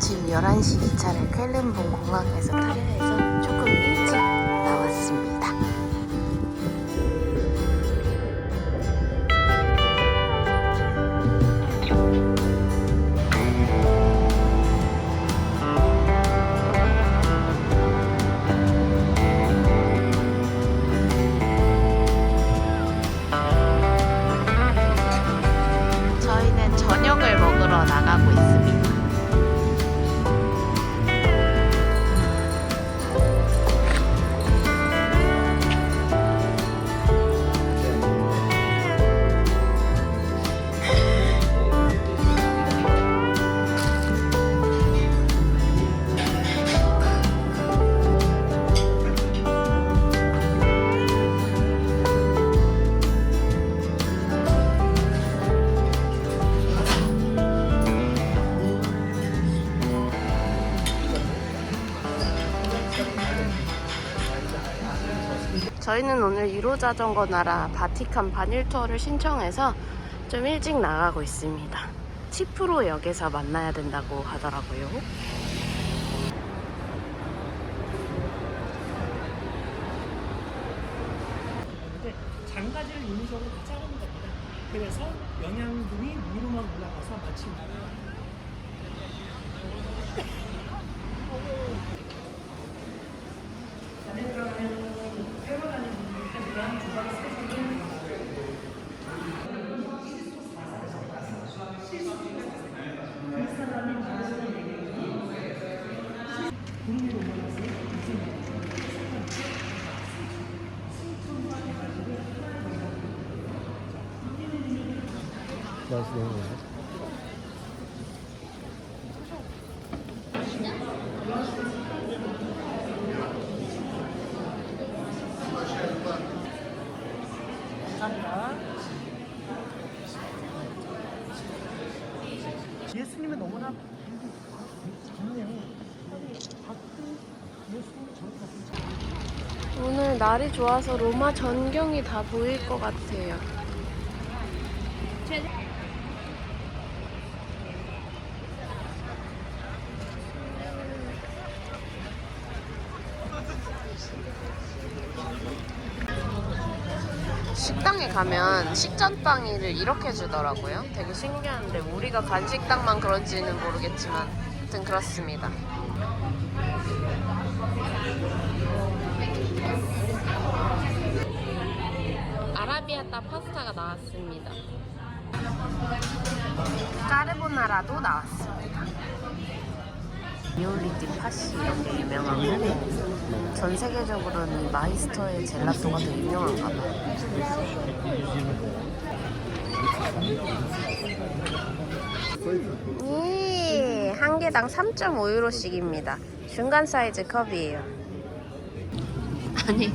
아침 11시 기차를 쾰른봉 공항에서 타려 해서 조금 일찍 나왔습니다. 저희는 저녁을 먹으러 나가고 있습니다. 저희는 오늘 유로 자전거 나라 바티칸 반일 투어를 신청해서 좀 일찍 나가고 있습니다. 치프로 역에서 만나야 된다고 하더라고요. 장가지를 인위적으로 자르는 겁니다. 그래서 영양분이 위로만 올라가서 마치 맛이 너무 좋아. 감사합니다. 예수님은 너무나 좋네요. 오늘 날이 좋아서 로마 전경이 다 보일 것 같아요. 식당에 가면 식전빵이를 이렇게 주더라고요. 되게 신기한데 우리가 간 식당만 그런지는 모르겠지만 아무튼 그렇습니다. 아라비아타 파스타가 나왔습니다. 까르보나라도 나왔습니다. 리올리티 팥이 이렇게 유명하고 전 세계적으로는 이 마이스터의 젤라또가 더 유명한가 봐요. 한 개당 3.5유로씩입니다. 중간 사이즈 컵이에요. 아니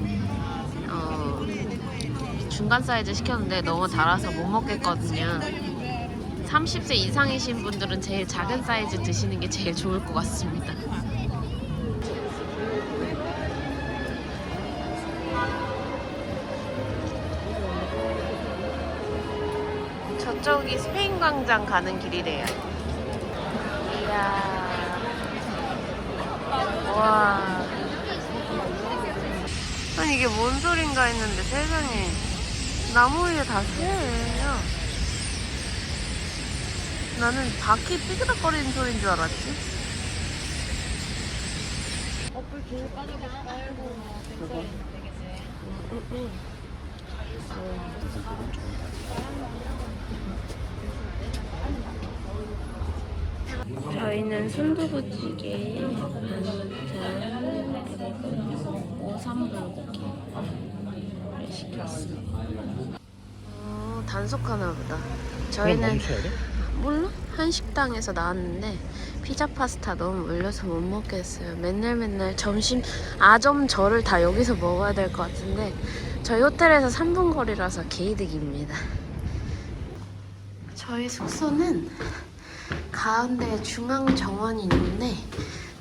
중간 사이즈 시켰는데 너무 달아서 못 먹겠거든요. 30세 이상이신 분들은 제일 작은 사이즈 드시는 게 제일 좋을 것 같습니다. 저쪽이 스페인 광장 가는 길이래요. 이야. 와. 아니 이게 뭔 소린가 했는데 세상에 나무 위에 다 새예요. 나는 바퀴 삐그덕거리는 소리인 줄 알았지. 어플 줄 빠지게 빨고 섹서리 되겠지. 저희는 순두부찌개, 반찬, 그리고 오삼불고기를 시켰습니다. 단속하나 보다. 저희는 몰라? 한식당에서 나왔는데 피자 파스타 너무 물려서 못 먹겠어요. 맨날 점심 아점저를 다 여기서 먹어야 될 것 같은데 저희 호텔에서 3분 거리라서 개이득입니다. 저희 숙소는 가운데 중앙정원이 있는데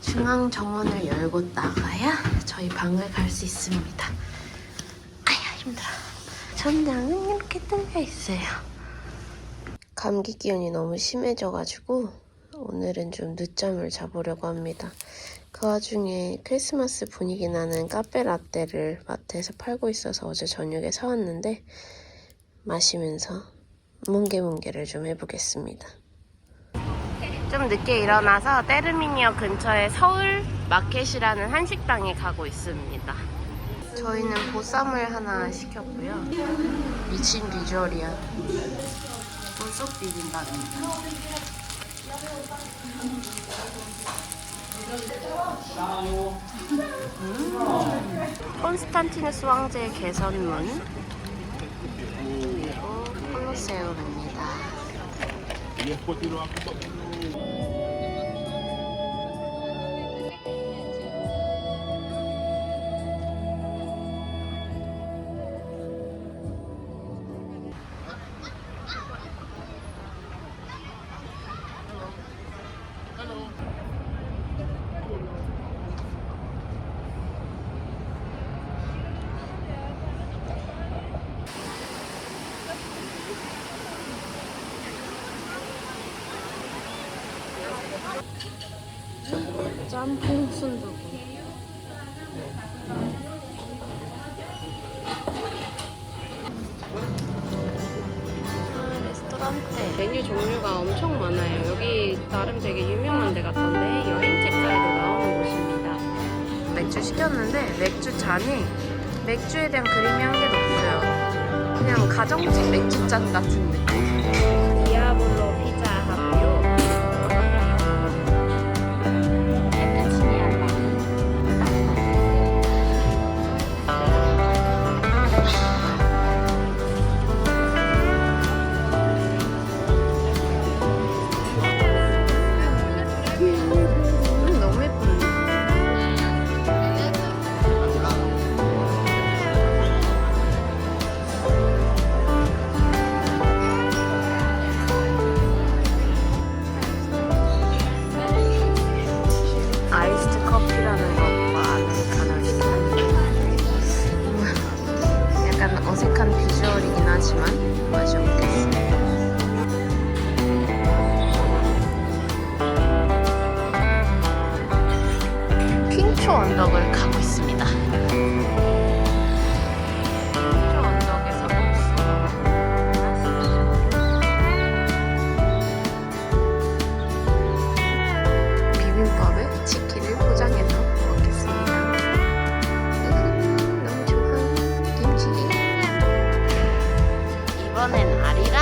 중앙정원을 열고 나가야 저희 방을 갈 수 있습니다. 아야 힘들어. 전장은 이렇게 뚫려 있어요. 감기 기운이 너무 심해져가지고 오늘은 좀 늦잠을 자보려고 합니다. 그 와중에 크리스마스 분위기 나는 카페 라떼를 마트에서 팔고 있어서 어제 저녁에 사왔는데 마시면서 뭉게뭉게를 좀 해보겠습니다. 좀 늦게 일어나서 테르미니역 근처에 서울 마켓이라는 한식당에 가고 있습니다. 저희는 보쌈을 하나 시켰고요. 미친 비주얼이야. 불쑥 비빔밥입니다. 콘스탄티누스 왕제의 개선문 그리고 콜로세움입니다. 짬뽕 순두부. 레스토랑테. 메뉴 종류가 엄청 많아요. 여기 나름 되게 유명한 데 같던데 여행책자에도 나오는 곳입니다. 맥주 시켰는데 맥주 잔이 맥주에 대한 그림이 한 개도 없어요. 그냥 가정집 맥주잔 같은 느낌. 디아블로 피자 하고요. 너무 예쁜데. 아이스드 커피라는 것과 아메리카노를 시켰는데 약간 어색한 비주얼이긴 하지만 마셔보겠습니다. 핑초 언덕을 가고 있습니다. 핑초 언덕에서 비빔밥에 치킨을 포장해서 먹겠습니다. 너무 좋아. 김치. 이번엔 아리랑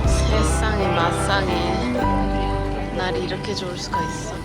세상에 맛상에 날이 이렇게 좋을 수가 있어.